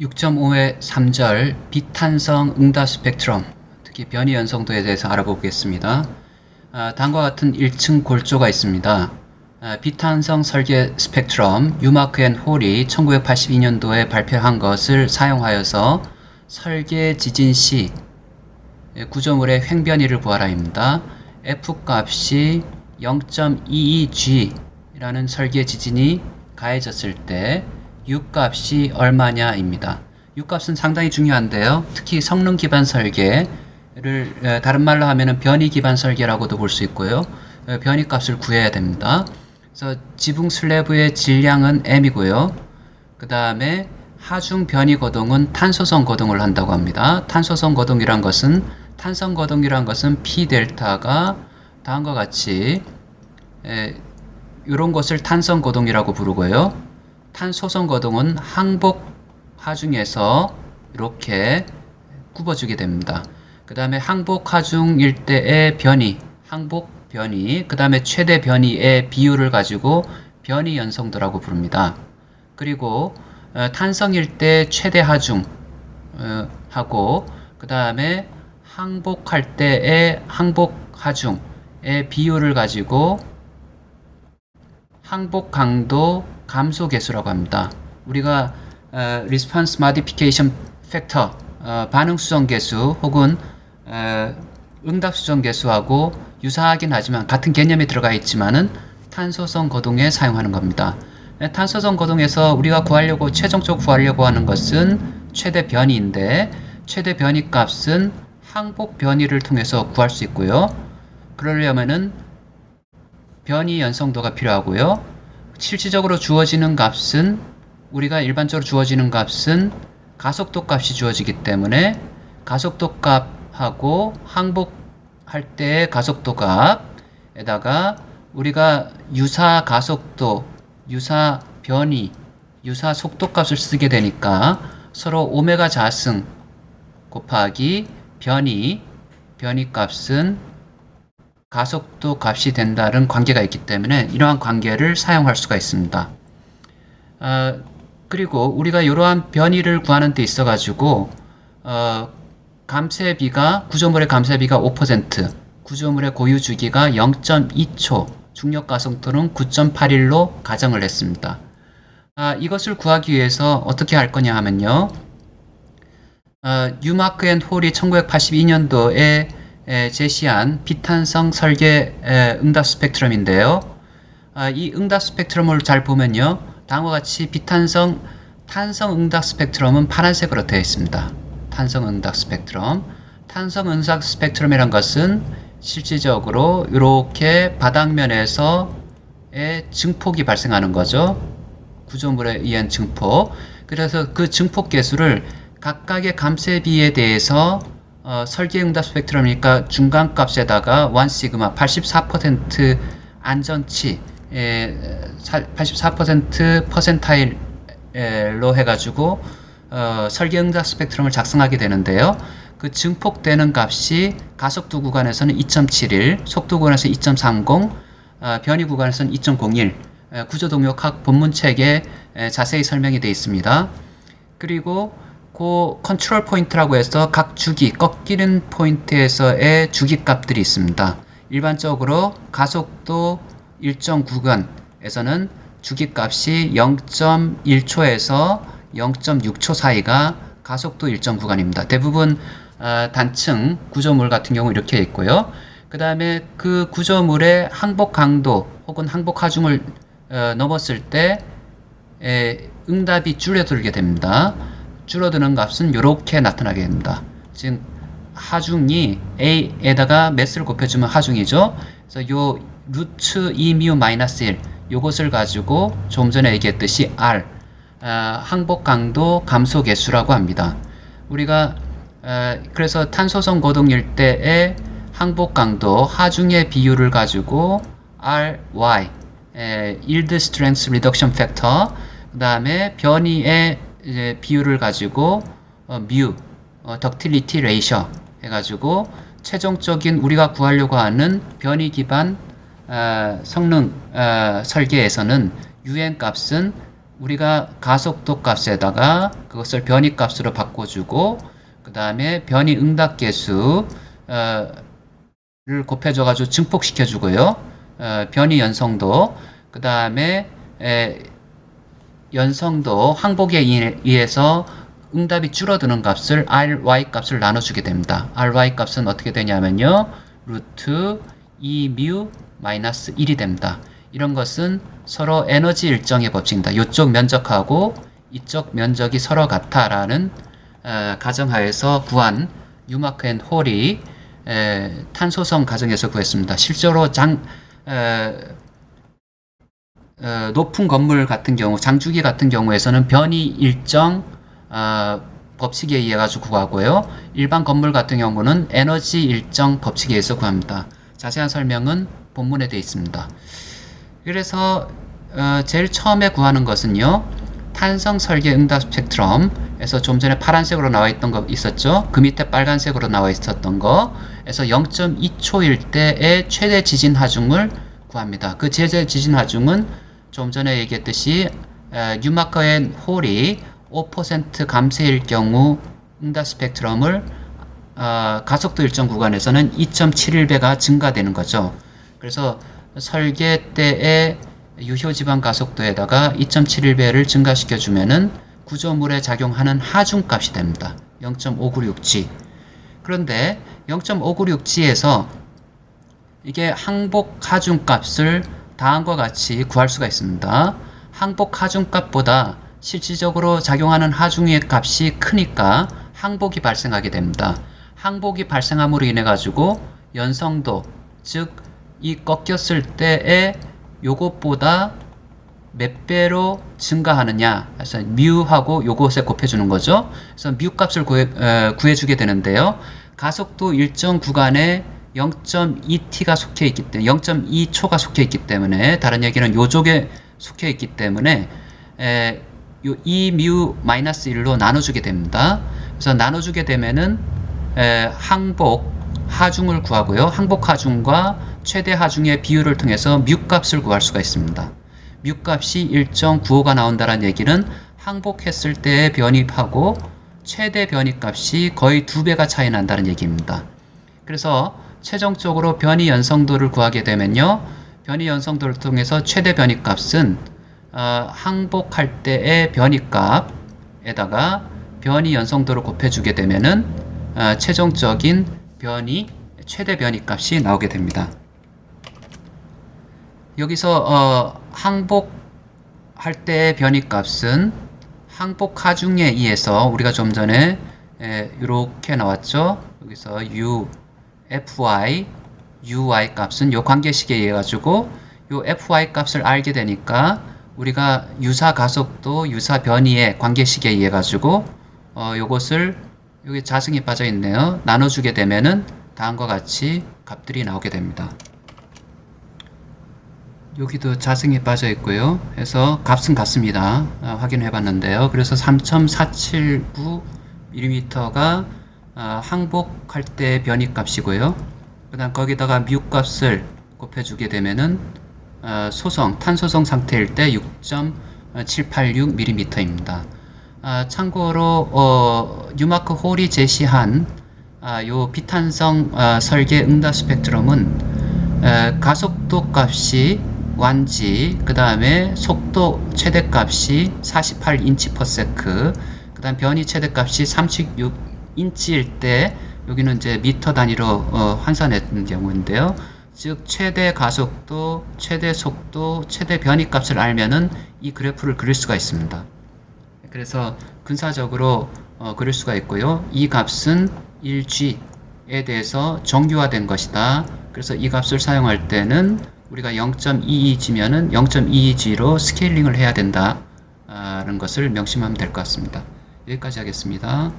6.5의 3절 비탄성 응답 스펙트럼, 특히 변이 연성도에 대해서 알아보겠습니다. 다음과 같은 1층 골조가 있습니다. 비탄성 설계 스펙트럼 유마크 앤 홀이 1982년도에 발표한 것을 사용하여서 설계 지진 시 구조물의 횡변이를 구하라입니다. F값이 0.22G 라는 설계 지진이 가해졌을 때 U값이 얼마냐 입니다. U값은 상당히 중요한데요. 특히 성능 기반 설계를 다른 말로 하면 변이 기반 설계라고도 볼 수 있고요. 변이 값을 구해야 됩니다. 그래서 지붕 슬래브의 질량은 M이고요. 그 다음에 하중 변이 거동은 탄소성 거동을 한다고 합니다. 탄소성 거동이란 것은 P 델타가 다음과 같이 이런 것을 탄성 거동이라고 부르고요. 탄소성 거동은 항복 하중에서 이렇게 굽어주게 됩니다. 그 다음에 항복 하중일 때의 변이, 항복 변이, 그 다음에 최대 변이의 비율을 가지고 변이 연성도라고 부릅니다. 그리고 탄성일 때 최대 하중 하고 그 다음에 항복할 때의 항복 하중의 비율을 가지고 항복 강도 감소 계수라고 합니다. 우리가 Response Modification Factor, 반응 수정 계수 혹은 응답 수정 계수하고 유사하긴 하지만 같은 개념이 들어가 있지만은 탄소성 거동에 사용하는 겁니다. 탄소성 거동에서 우리가 최종적으로 구하려고 하는 것은 최대 변이인데 최대 변이 값은 항복 변이를 통해서 구할 수 있고요. 그러려면은 변이 연성도가 필요하고요. 실질적으로 주어지는 값은 우리가 일반적으로 주어지는 값은 가속도 값이 주어지기 때문에 가속도 값하고 항복할 때의 가속도 값에다가 우리가 유사 가속도, 유사 변이, 유사 속도 값을 쓰게 되니까 서로 오메가 자승 곱하기 변이 값은 가속도 값이 된다는 관계가 있기 때문에 이러한 관계를 사용할 수가 있습니다. 그리고 우리가 이러한 변이를 구하는 데 있어 가지고 구조물의 감쇄비가 5%, 구조물의 고유 주기가 0.2초, 중력 가속도는 9.81로 가정을 했습니다. 이것을 구하기 위해서 어떻게 할 거냐 하면요. 유마크 앤 홀이 1982년도에 제시한 비탄성 설계 응답 스펙트럼인데요. 이 응답 스펙트럼을 잘 보면요. 다음과 같이 탄성 응답 스펙트럼은 파란색으로 되어 있습니다. 탄성 응답 스펙트럼. 탄성 응답 스펙트럼이란 것은 실질적으로 이렇게 바닥면에서의 증폭이 발생하는 거죠. 구조물에 의한 증폭. 그래서 그 증폭 계수를 각각의 감쇄비에 대해서 설계응답 스펙트럼이니까 중간값에다가 1시그마 84% 안전치 84% 퍼센타일로 해가지고 설계응답 스펙트럼을 작성하게 되는데요. 그 증폭되는 값이 가속도 구간에서는 2.71, 속도 구간에서 2.30, 변이 구간에서는 2.01, 구조동력학 본문책에 자세히 설명이 되어 있습니다. 그리고 그 컨트롤 포인트라고 해서 각 주기, 꺾이는 포인트에서의 주기 값들이 있습니다. 일반적으로 가속도 일정 구간에서는 주기 값이 0.1초에서 0.6초 사이가 가속도 일정 구간입니다. 대부분 단층 구조물 같은 경우 이렇게 있고요. 그 다음에 그 구조물의 항복 강도 혹은 항복 하중을 넘었을 때 응답이 줄어들게 됩니다. 줄어드는 값은 이렇게 나타나게 됩니다. 지금 하중이 A에다가 매스를 곱해주면 하중이죠. 그래서 요 루트 2 μ 마이너스 1 요것을 가지고 좀 전에 얘기했듯이 R 항복 강도 감소 계수라고 합니다. 우리가 그래서 탄소성 거동일 때의 항복 강도 하중의 비율을 가지고 RY Yield Strength Reduction Factor 그 다음에 변이의 비율을 가지고 뮤, 덕틸리티 레이셔 해가지고 최종적인 우리가 구하려고 하는 변이 기반 성능 설계에서는 UN 값은 우리가 가속도 값에다가 그것을 변이 값으로 바꿔주고 그 다음에 변이 응답계수 를 곱해줘가지고 증폭시켜주고요. 변이 연성도 그 다음에 연성도 항복에 의해서 응답이 줄어드는 값을 ry 값을 나눠주게 됩니다. ry 값은 어떻게 되냐면요. 루트 2μ 마이너스 1이 됩니다. 이런 것은 서로 에너지 일정의 법칙입니다. 이쪽 면적하고 이쪽 면적이 서로 같다라는 가정하에서 구한 뉴마크 앤 홀이 탄소성 가정에서 구했습니다. 실제로 높은 건물 같은 경우, 장주기 같은 경우에서는 변이 일정 법칙에 의해 가지고 구하고요. 일반 건물 같은 경우는 에너지 일정 법칙에 의해서 구합니다. 자세한 설명은 본문에 되어 있습니다. 그래서 제일 처음에 구하는 것은요. 탄성 설계 응답 스펙트럼에서 좀 전에 파란색으로 나와 있던 거 있었죠. 그 밑에 빨간색으로 나와 있었던 거에서 0.2초일 때의 최대 지진 하중을 구합니다. 그 최대 지진 하중은 좀 전에 얘기했듯이 뉴마크 앤 홀이 5% 감쇄일 경우 응답 스펙트럼을 가속도 일정 구간에서는 2.71배가 증가되는 거죠. 그래서 설계 때의 유효지방 가속도에다가 2.71배를 증가시켜주면은 구조물에 작용하는 하중값이 됩니다. 0.596G. 그런데 0.596G에서 이게 항복 하중값을 다음과 같이 구할 수가 있습니다. 항복 하중값보다 실질적으로 작용하는 하중의 값이 크니까 항복이 발생하게 됩니다. 항복이 발생함으로 인해 가지고 연성도, 즉 이 꺾였을 때의 요것보다 몇 배로 증가하느냐. 그래서 뮤하고 요것에 곱해주는 거죠. 그래서 뮤 값을 구해주게 되는데요. 가속도 일정 구간에 0.2t가 속해 있기 때문에 0.2초가 속해 있기 때문에 다른 얘기는 요쪽에 속해 있기 때문에 요 2뮤-1로 나눠주게 됩니다. 그래서 나눠주게 되면은 항복 하중을 구하고요. 항복 하중과 최대 하중의 비율을 통해서 뮤 값을 구할 수가 있습니다. 뮤 값이 1.95가 나온다는 얘기는 항복했을 때의 변이하고 최대 변이 값이 거의 2배가 차이 난다는 얘기입니다. 그래서 최종적으로 변이 연성도를 구하게 되면요. 변이 연성도를 통해서 최대 변이 값은 항복할 때의 변이 값에다가 변이 연성도를 곱해주게 되면은 최종적인 최대 변이 값이 나오게 됩니다. 여기서 항복할 때의 변이 값은 항복 하중에 의해서 우리가 좀 전에 이렇게 나왔죠. 여기서 fy, uy 값은 요 관계식에 의해 가지고 요 fy 값을 알게 되니까 우리가 유사 가속도, 유사 변이의 관계식에 의해 가지고 요것을 여기 자승이 빠져 있네요. 나눠주게 되면은 다음과 같이 값들이 나오게 됩니다. 여기도 자승이 빠져 있고요. 해서 값은 같습니다. 확인해 봤는데요. 그래서 3.479mm가 항복할 때 변이 값이고요. 그 다음 거기다가 뮤 값을 곱해주게 되면은 탄소성 상태일 때 6.786mm입니다. 참고로 뉴마크 홀이 제시한 요 비탄성 설계 응답 스펙트럼은 가속도 값이 1G, 그 다음에 속도 최대값이 48인치/s, 그 다음 변이 최대값이 36인치일 때 여기는 이제 미터 단위로 환산했던 경우인데요. 즉 최대 가속도, 최대 속도, 최대 변이 값을 알면은 이 그래프를 그릴 수가 있습니다. 그래서 근사적으로 그릴 수가 있고요. 이 값은 1G에 대해서 정규화된 것이다. 그래서 이 값을 사용할 때는 우리가 0.22G면은 0.22G로 스케일링을 해야 된다는 것을 명심하면 될 것 같습니다. 여기까지 하겠습니다.